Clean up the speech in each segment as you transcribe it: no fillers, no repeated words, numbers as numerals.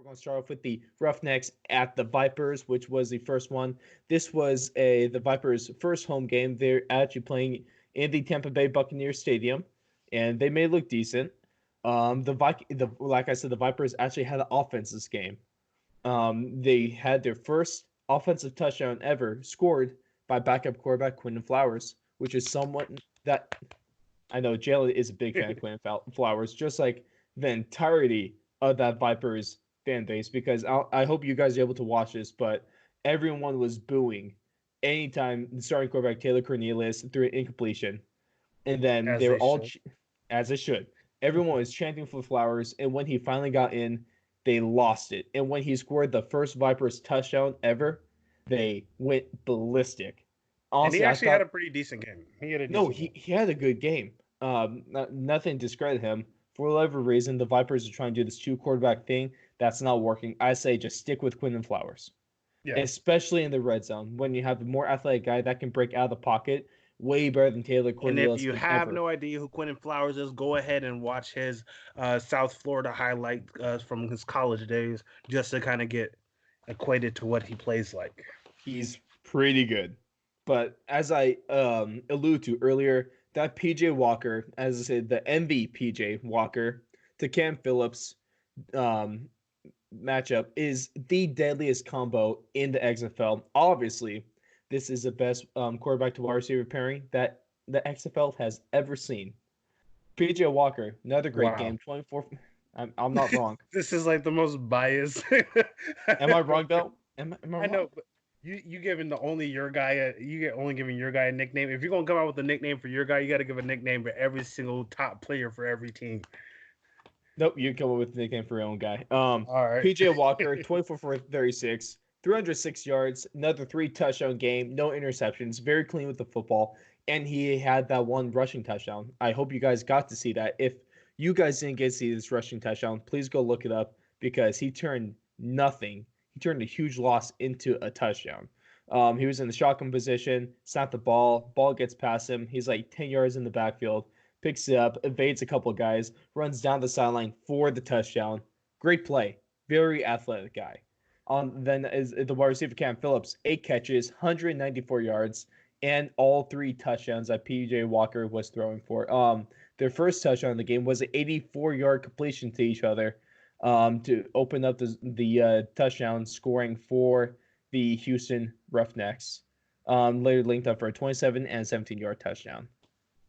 going to start off with the Roughnecks at the Vipers, which was the first one. This was the Vipers' first home game. They're actually playing in the Tampa Bay Buccaneers Stadium, and they may look decent. Like I said, the Vipers actually had an offense this game. They had their first offensive touchdown ever scored by backup quarterback Quinton Flowers, which is somewhat that I know Jalen is a big fan of Quinton Flowers, just like the entirety of that Vipers fan base. Because I hope you guys are able to watch this, but everyone was booing anytime the starting quarterback Taylor Cornelius threw an incompletion, and then as they were they all should. as it should. Everyone was chanting for Flowers, and when he finally got in, they lost it. And when he scored the first Vipers touchdown ever, they went ballistic. And he Honestly, I actually had thought a pretty decent game. He had a no, decent game. he had a good game. Nothing to discredit him. For whatever reason, the Vipers are trying to do this two quarterback thing. That's not working. I say just stick with Quinton Flowers, Yeah. especially in the red zone when you have a more athletic guy that can break out of the pocket way better than Taylor And if Cornelius you can have ever. no idea who Quentin Flowers is, go ahead and watch his South Florida highlight from his college days just to kind of get equated to what he plays like. He's pretty good. But as I alluded to earlier, that PJ Walker, as I said, the MV PJ Walker to Cam Phillips um, matchup is the deadliest combo in the XFL. Obviously, this is the best quarterback to wide receiver pairing that the XFL has ever seen. PJ Walker, another great Wow. game. 24. I'm not wrong. This is like the most biased. Am I wrong, though? Am I I wrong? know, but you giving the only your guy you get only giving your guy a nickname. If you're gonna come out with a nickname for your guy, you got to give a nickname for every single top player for every team. Nope, you come up with a nickname for your own guy. All right. PJ Walker, 24 for 36, 306 yards, another three touchdown game, no interceptions, very clean with the football, and he had that one rushing touchdown. I hope you guys got to see that. If you guys didn't get to see this rushing touchdown, please go look it up because he turned nothing. He turned a huge loss into a touchdown. He was in the shotgun position, snapped the ball gets past him. He's like 10 yards in the backfield, picks it up, evades a couple of guys, runs down the sideline for the touchdown. Great play. Very athletic guy. Then is the wide receiver Cam Phillips, 8 catches, 194 yards, and all three touchdowns that PJ Walker was throwing for. Their first touchdown in the game was an 84-yard completion to each other to open up the touchdown scoring for the Houston Roughnecks. Later linked up for a 27 and 17-yard touchdown.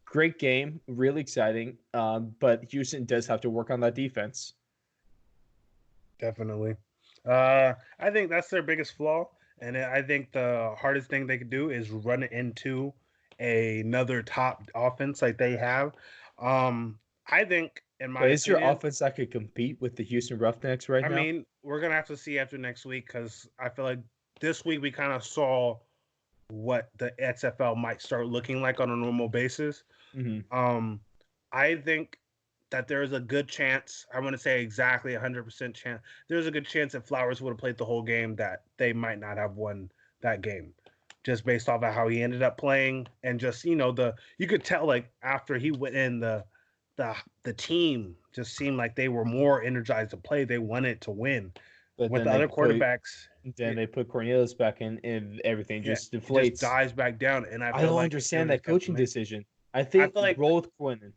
Great game, really exciting. But Houston does have to work on that defense. Definitely. I think that's their biggest flaw, and I think the hardest thing they could do is run it into another top offense like they have. I think, in my But is your opinion, offense that could compete with the Houston Roughnecks right I now? mean, we're gonna have to see after next week because I feel like this week we kind of saw what the XFL might start looking like on a normal basis. Mm-hmm. Um, I think that there's a good chance. I want to say exactly 100% chance. There's a good chance if Flowers would have played the whole game that they might not have won that game, just based off of how he ended up playing and just you could tell like after he went in the the team just seemed like they were more energized to play. They wanted to win. But With the other quarterbacks, they put Cornelius back in, and everything yeah, just it just deflates. dies back down. And I I feel don't like it understand was that coaching definitely. decision. I I think feel like roll with Quinton.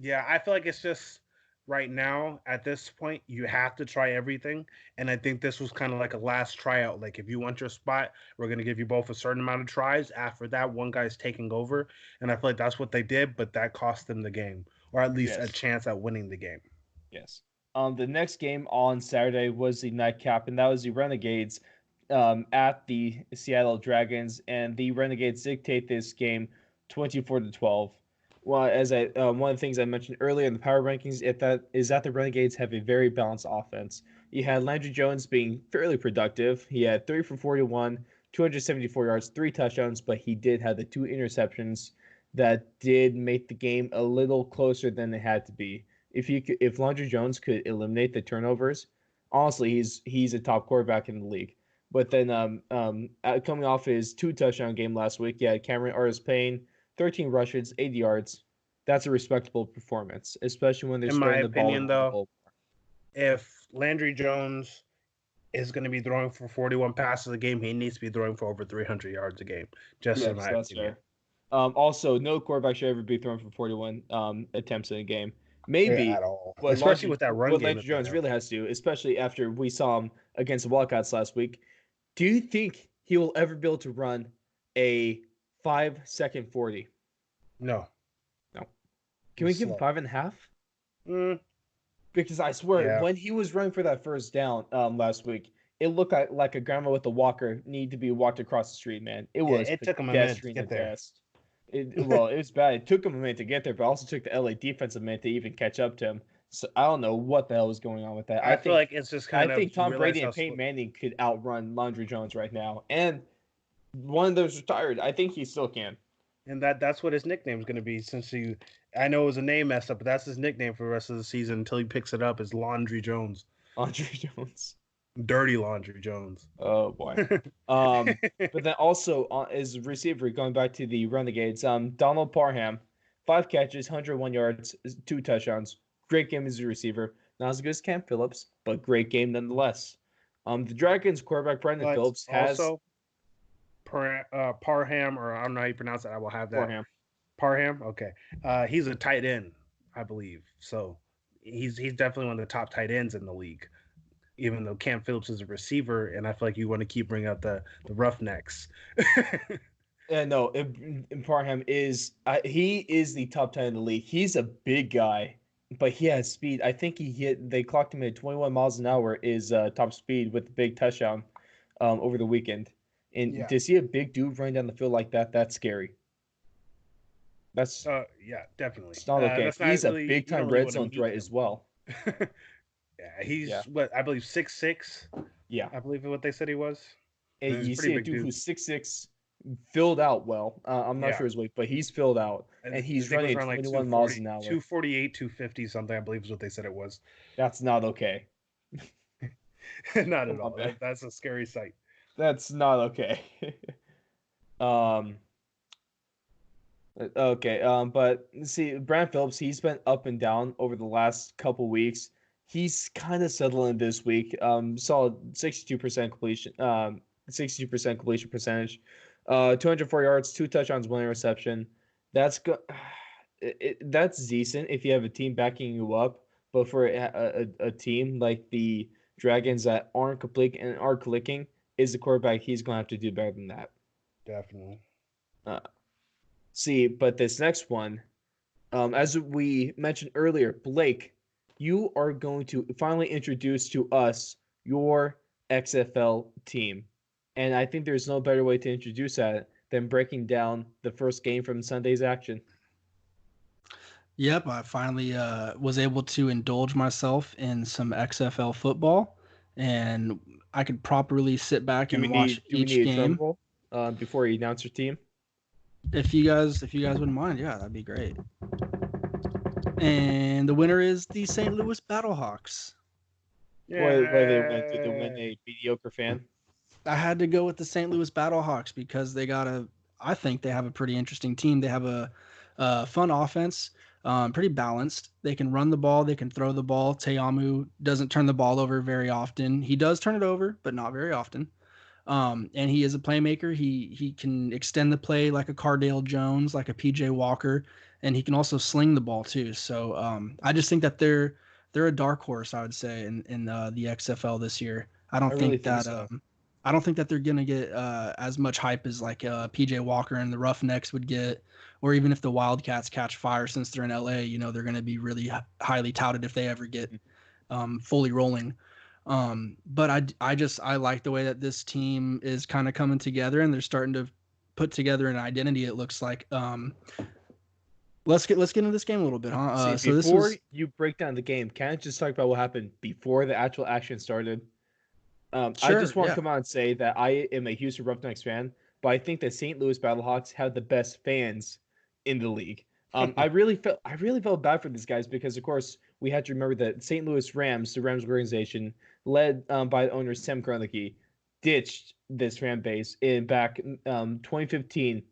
Yeah, I feel like it's just right now at this point you have to try everything, and I think this was kind of like a last tryout. Like if you want your spot, we're gonna give you both a certain amount of tries. After that, one guy's taking over, and I feel like that's what they did, but that cost them the game, or at least a Yes. chance at winning the game. Yes. The next game on Saturday was the nightcap, and that was the Renegades at the Seattle Dragons, and the Renegades dictate this game 24-12. Well, as one of the things I mentioned earlier in the power rankings, that the Renegades have a very balanced offense. You had Landry Jones being fairly productive. He had 3 for 41, 274 yards, three touchdowns, but he did have the two interceptions that did make the game a little closer than it had to be. If Landry Jones could eliminate the turnovers, honestly, he's a top quarterback in the league. But then coming off his two touchdown game last week, yeah, Cameron Artis-Payne, 13 rushes, 80 yards. That's a respectable performance, especially when they're In my spreading the ball opinion, around a though, little. if Landry Jones is going to be throwing for 41 passes a game, he needs to be throwing for over 300 yards a game, just in Yes, my that's opinion. fair. Also, no quarterback should ever be thrown for 41 attempts in a game. At Maybe all, what especially Landry, with that run what game Landry that they Jones have. really has to do, especially after we saw him against the Wildcats last week. Do you think he will ever be able to run a 5-second 40? No, No. Can we he's give him slow. 5.5? Mm, Because I swear, yeah, when he was running for that first down last week, it looked like a grandma with a walker need to be walked across the street, man. It was it took him a minute to pedestrian get at there. best. Well, it was bad. It took him a minute to get there, but also took the LA defensive minute to even catch up to him. So I don't know what the hell was going on with that. I feel like it's just I kind of think he Tom realized Brady how and Peyton slow. Manning could outrun Landry Jones right now, and one of them's retired. I think he still can. And that's what his nickname is going to be since he. I know it was a name messed up, but that's his nickname for the rest of the season until he picks it up. Is Laundry Jones, Landry Jones. Dirty Laundry Jones. Oh boy. Um, but then also as receiver, going back to the Renegades, Donald Parham, 5 catches, 101 yards, 2 touchdowns. Great game as a receiver. Not as good as Cam Phillips, but great game nonetheless. The Dragons quarterback Brandon But Phillips has also Parham, or I don't know how you pronounce it. I will have that. Parham. Parham. Okay. He's a tight end, I believe. So he's definitely one of the top tight ends in the league. Even though Cam Phillips is a receiver, and I feel like you want to keep bringing up the Roughnecks. No, Parham is he is the top 10 in the league. He's a big guy, but he has speed. I think they clocked him at 21 miles an hour is top speed with the big touchdown over the weekend. And Yeah. to see a big dude running down the field like that, that's scary. That's Yeah, definitely. it's not okay. That's not He's a really. big You don't time really red want to zone meet threat as him. well. Yeah, he's Yeah, what I believe 6'6". yeah. I believe what they said he was. And He's a you pretty see a big dude dude. who's 6'6", filled out well. I'm not Yeah, sure his weight, but he's filled out, I, and I he's think it was running at around like 21 miles 240, an hour. 248, 250 something. I believe is what they said it was. That's not okay. Not Come at on, all. man. That's a scary sight. That's not okay. um. Okay. But see, Brand Phillips, he's been up and down over the last couple weeks. He's kind of settling this week. Saw 62% completion. 62% completion percentage. 204 yards, 2 touchdowns, 1 interception. That's good. That's decent if you have a team backing you up. But for a team like the Dragons that aren't complete and are clicking, is the quarterback. He's gonna have to do better than that. Definitely. Uh, See, but this next one, as we mentioned earlier, Blake, you are going to finally introduce to us your XFL team. And I think there's no better way to introduce that than breaking down the first game from Sunday's action. Yep, I finally was able to indulge myself in some XFL football, and I could properly sit back and watch Do we each need a drum game. roll before you announce your team? If you guys wouldn't mind, yeah, that'd be great. And the winner is the St. Louis Battlehawks. Why they went to win Yeah. a mediocre fan? I had to go with the St. Louis Battlehawks because I think they have a pretty interesting team. They have a fun offense, pretty balanced. They can run the ball, they can throw the ball. Teamu doesn't turn the ball over very often. He does turn it over, but not very often. And he is a playmaker. He can extend the play like a Cardale Jones, like a PJ Walker, and he can also sling the ball too. So I just think that they're a dark horse, I would say, in the XFL this year. I really think so. I don't think that they're gonna get as much hype as like PJ Walker and the Roughnecks would get, or even if the Wildcats catch fire since they're in LA. They're gonna be really highly touted if they ever get fully rolling. But I like the way that this team is kind of coming together, and they're starting to put together an identity. It looks like. Let's get into this game a little bit, huh? See, So this before was you break down the game, can I just talk about what happened before the actual action started? I sure, just want to yeah. come out and say that I am a Houston Roughnecks fan, but I think that St. Louis Battlehawks have the best fans in the league. I really felt bad for these guys because, of course, we had to remember that St. Louis Rams, the Rams organization, led by the owner Sam Kroenke, ditched this fan base in back 2015.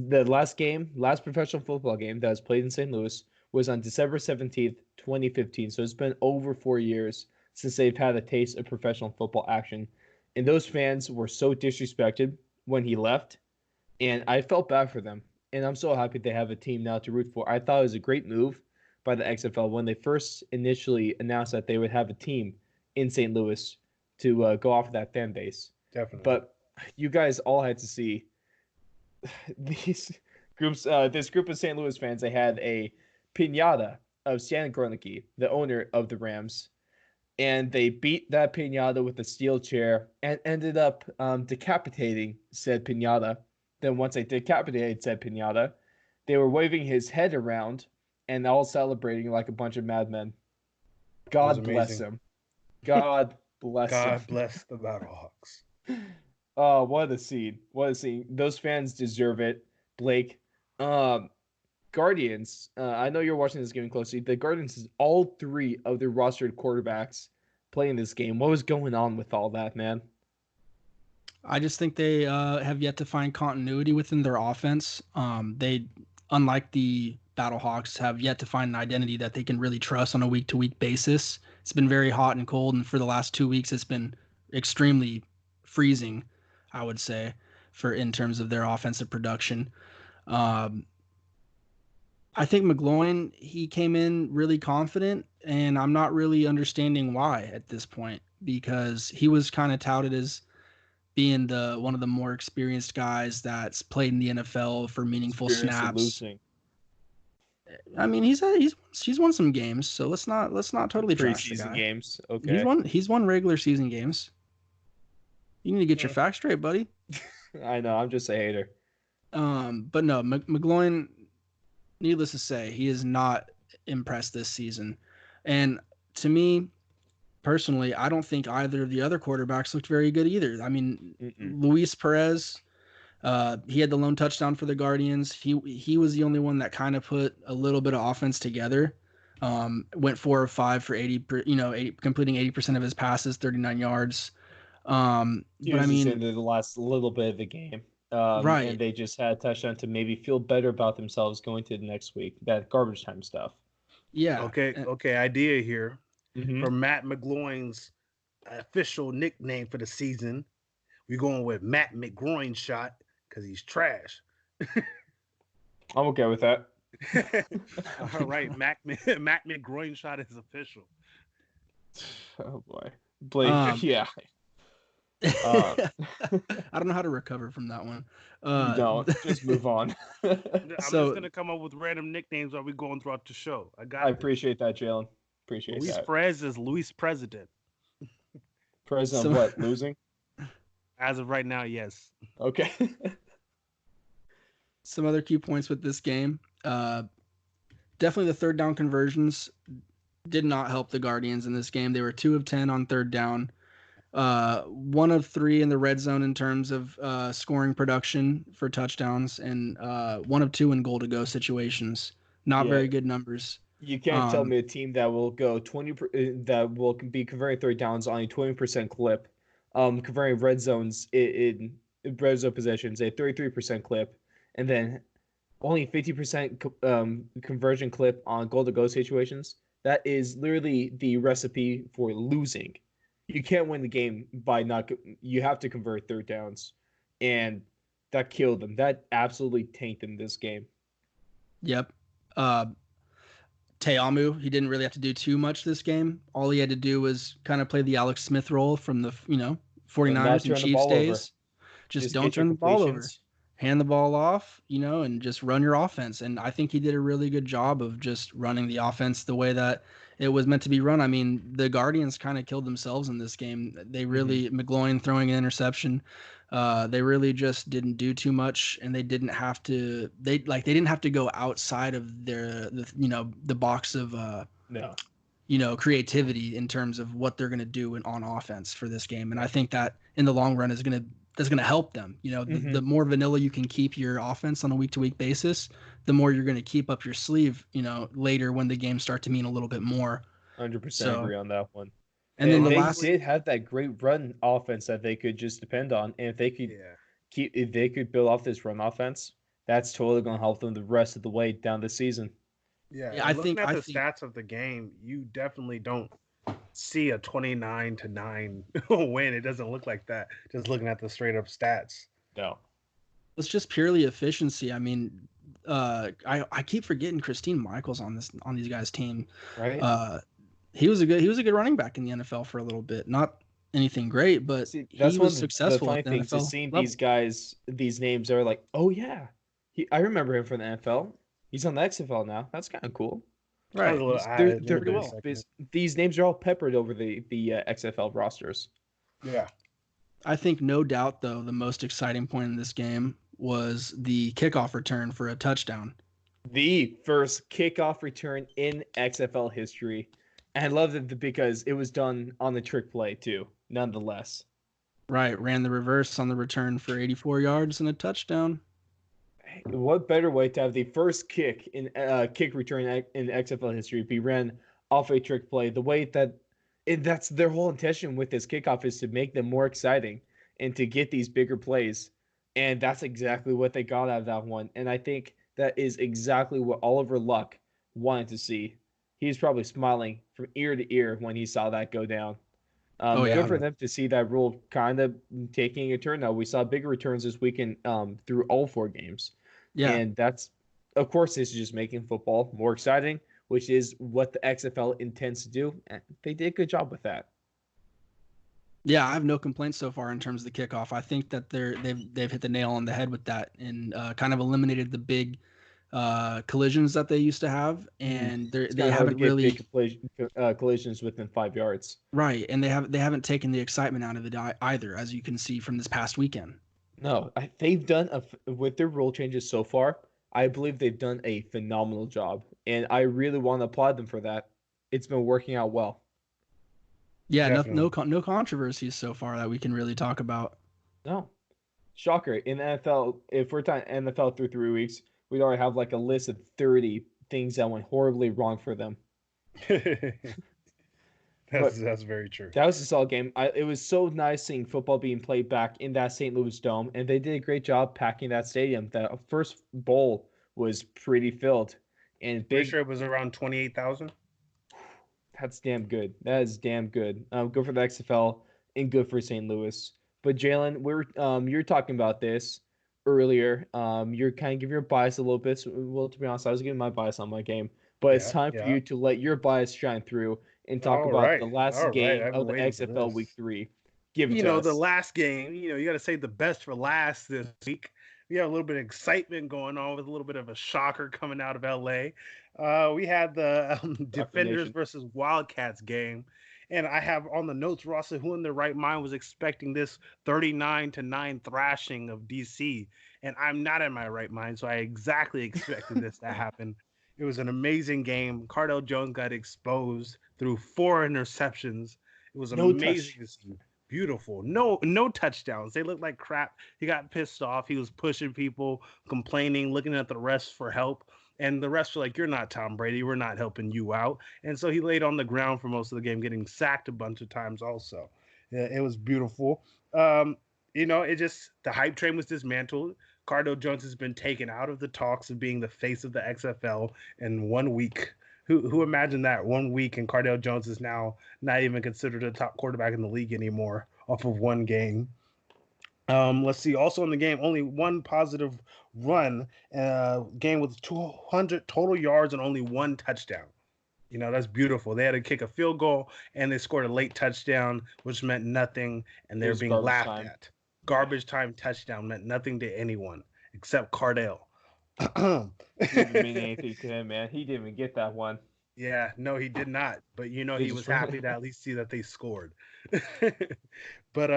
The last professional football game that was played in St. Louis was on December 17th, 2015. So it's been over 4 years since they've had a taste of professional football action. And those fans were so disrespected when he left, and I felt bad for them. And I'm so happy they have a team now to root for. I thought it was a great move by the XFL when they first initially announced that they would have a team in St. Louis to go off of that fan base. Definitely. But you guys all had to see these groups. This group of St. Louis fans. They had a piñata of Stan Kroenke, the owner of the Rams, and they beat that piñata with a steel chair and ended up decapitating said piñata. Then once they decapitated said piñata, they were waving his head around and all celebrating like a bunch of madmen. God bless him. God bless him. God bless the Battlehawks. Oh, what a scene. What a scene. Those fans deserve it. Blake. Guardians, I know you're watching this game closely. The Guardians, all three of their rostered quarterbacks playing this game. What was going on with all that, man? I just think they have yet to find continuity within their offense. They, unlike the Battlehawks, have yet to find an identity that they can really trust on a week-to-week basis. It's been very hot and cold, and for the last 2 weeks, it's been extremely freezing, I would say, in terms of their offensive production. I think McGloin, he came in really confident, and I'm not really understanding why at this point, because he was kind of touted as being one of the more experienced guys that's played in the NFL for meaningful snaps. I mean, he's won some games, so let's not totally trash the guy. Preseason games, okay. He's won regular season games. You need to get your facts straight, buddy. I know, I'm just a hater. But no, McGloin, needless to say, he is not impressed this season. And to me, personally, I don't think either of the other quarterbacks looked very good either. I mean, Luis Perez, he had the lone touchdown for the Guardians. He was the only one that kind of put a little bit of offense together. Went 4 of 5 for 80, completing 80% of his passes, 39 yards. But I mean, the last little bit of the game, right? And they just had a touchdown to maybe feel better about themselves going to the next week. That garbage time stuff. Yeah. Okay. Idea here for Matt McGloin's official nickname for the season. We're going with Matt McGroin shot because he's trash. I'm okay with that. All right, Matt McGroin shot is official. Oh boy, Blake. Yeah. I don't know how to recover from that one. No, just move on. I'm just gonna come up with random nicknames while we're going throughout the show. I appreciate that, Jalen. Appreciate Luis that. Perez is Luis President. President of what? Losing? As of right now, yes. Okay. Some other key points with this game. Definitely the third down conversions did not help the Guardians in this game. They were 2 of 10 on third down. 1 of 3 in the red zone in terms of scoring production for touchdowns, and 1 of 2 in goal to go situations. Not very good numbers. You can't tell me a team that will go 20 that will be converting third downs on a 20% clip, converting red zones in red zone possessions a 33% clip, and then only 50% conversion clip on goal to go situations. That is literally the recipe for losing. You can't win the game by not. You have to convert third downs, and that killed them. That absolutely tanked them this game. Yep. Te'amu, he didn't really have to do too much this game. All he had to do was kind of play the Alex Smith role from the 49ers and Chiefs days. Just don't turn the ball over. Hand the ball off, and just run your offense. And I think he did a really good job of just running the offense the way that it was meant to be run. I mean, the Guardians kind of killed themselves in this game. They really, McGloin throwing an interception, they really just didn't do too much, and they didn't have to. They didn't have to go outside of the box of creativity in terms of what they're going to do on offense for this game. And I think that in the long run that's going to help them. The more vanilla you can keep your offense on a week-to-week basis, the more you're going to keep up your sleeve, later when the games start to mean a little bit more. 100% agree on that one. And then they did have that great run offense that they could just depend on. And if they could if they could build off this run offense, that's totally going to help them the rest of the way down the season. Yeah, I think the stats of the game, you definitely don't see a 29-9 win. It doesn't look like that. Just looking at the straight up stats. No. It's just purely efficiency. I mean, I keep forgetting Christine Michaels on these guys' team. Right. He was a good running back in the NFL for a little bit. Not anything great, but See, that's he one was of the successful funny at the things is NFL seeing level. these guys, these names are like, oh yeah, I remember him from the NFL. He's on the XFL now. That's kind of cool. I was Right. a little, These- I, They're, a little they're bit well. second. because these names are all peppered over the XFL rosters. Yeah. I think no doubt though the most exciting point in this game was the kickoff return for a touchdown. The first kickoff return in XFL history. And I love it because it was done on the trick play too, nonetheless. Right, ran the reverse on the return for 84 yards and a touchdown. What better way to have the first kick return in XFL history be ran off a trick play? The way that's their whole intention with this kickoff is to make them more exciting and to get these bigger plays. And that's exactly what they got out of that one. And I think that is exactly what Oliver Luck wanted to see. He was probably smiling from ear to ear when he saw that go down. Oh, yeah. Good for them to see that rule kind of taking a turn now. We saw bigger returns this weekend through all 4 games. Yeah, And that's, of course, this is just making football more exciting, which is what the XFL intends to do. And they did a good job with that. yeah, I have no complaints so far in terms of the kickoff. I think that they've hit the nail on the head with that and kind of eliminated the big collisions that they used to have, and It's they kinda hard to haven't get really big collisions within 5 yards. right, and they haven't taken the excitement out of it either, as you can see from this past weekend. No, they've done with their rule changes so far. I believe they've done a phenomenal job, and I really want to applaud them for that. It's been working out well. Yeah, Definitely. no controversies so far that we can really talk about. No, shocker in the NFL. If we're talking NFL through 3 weeks, we'd already have like a list of 30 things that went horribly wrong for them. That's very true. That was a solid game. It was so nice seeing football being played back in that St. Louis dome, and they did a great job packing that stadium. That first bowl was pretty filled, and Pretty big. sure it was around 28,000. That's damn good. That is damn good. Good for the XFL and good for St. Louis. But Jalen, you're talking about this earlier. You're kind of giving your bias a little bit. So, well, to be honest, I was giving my bias on my game, but it's Yeah, time for yeah. you to let your bias shine through and talk All about the right. last All right. game I've of been the waiting for XFL Week this. 3. Give it You to know, us. the last game, you got to save the best for last this week. We have a little bit of excitement going on with a little bit of a shocker coming out of LA. We had the Defenders Nation. versus Wildcats game. And I have on the notes, Ross, who in their right mind was expecting this 39-9 thrashing of DC. And I'm not in my right mind, so I exactly expected this to happen. It was an amazing game. Cardell Jones got exposed through 4 interceptions. It was No amazing to see. Beautiful. No touchdowns. They looked like crap. He got pissed off. He was pushing people, complaining, looking at the refs for help. And the refs were like, "You're not Tom Brady. We're not helping you out." And so he laid on the ground for most of the game, getting sacked a bunch of times also. Yeah, it was beautiful. It just, the hype train was dismantled. Cardell Jones has been taken out of the talks of being the face of the XFL in 1 week. Who imagined that 1 week and Cardell Jones is now not even considered a top quarterback in the league anymore off of one game. Let's see. Also in the game, only one positive run. Game with 200 total yards and only 1 touchdown. That's beautiful. They had to kick a field goal and they scored a late touchdown, which meant nothing, and they're being laughed at. Garbage time touchdown meant nothing to anyone except Cardell. Didn't mean anything to him, man. He didn't even get that one. Yeah, no, he did not. But he was happy to at least see that they scored. But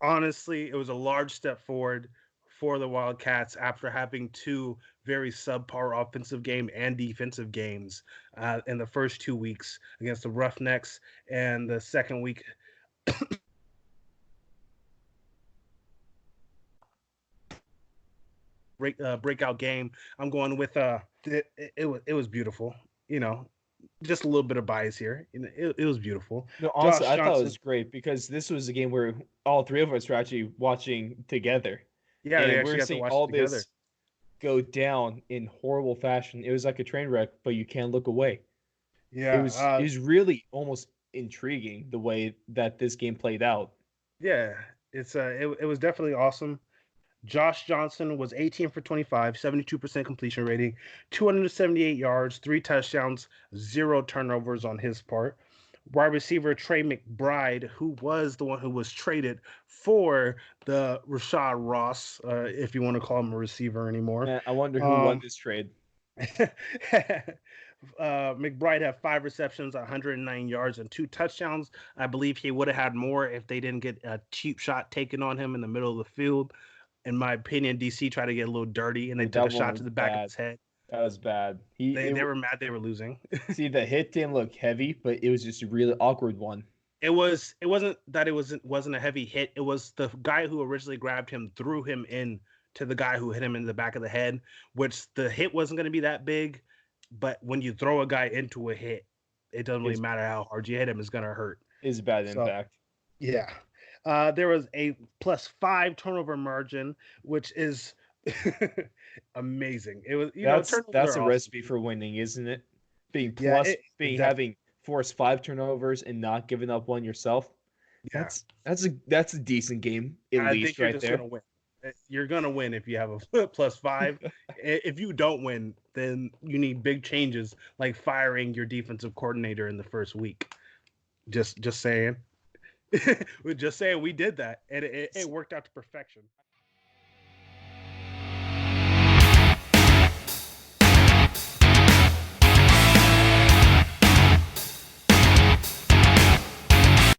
honestly, it was a large step forward for the Wildcats after having 2 very subpar offensive game and defensive games in the first 2 weeks against the Roughnecks, and the second week breakout game. I'm going with it was beautiful. Just a little bit of bias here. It was beautiful. No, honestly, Josh I thought it Johnson. was great because this was a game where all 3 of us were actually watching together. Yeah, they And actually we're got to seeing watch all it together. this go down in horrible fashion. It was like a train wreck, but you can't look away. Yeah, It was really almost intriguing the way that this game played out. Yeah, it was definitely awesome. Josh Johnson was 18 for 25, 72% completion rating, 278 yards, 3 touchdowns, 0 turnovers on his part. Wide receiver Trey McBride, who was the one who was traded for the Rashad Ross, if you want to call him a receiver anymore. I wonder who won this trade. McBride had 5 receptions, 109 yards, and 2 touchdowns. I believe he would have had more if they didn't get a cheap shot taken on him in the middle of the field. In my opinion, DC tried to get a little dirty, and they took a shot to the back of his head. That was bad. They were mad they were losing. See, the hit didn't look heavy, but it was just a really awkward one. It wasn't that it wasn't a heavy hit. It was the guy who originally grabbed him threw him in to the guy who hit him in the back of the head, which the hit wasn't going to be that big. But when you throw a guy into a hit, it doesn't really matter how hard you hit him; it's going to hurt. It's a bad impact. Yeah. There was a +5 turnover margin, which is amazing. It was, that's a recipe for winning, isn't it? Having forced 5 turnovers and not giving up one yourself. Yeah. That's a decent game. I think you're just gonna win. You're gonna win if you have a +5. If you don't win, then you need big changes, like firing your defensive coordinator in the first week. Just saying. Just saying we did that, and it worked out to perfection.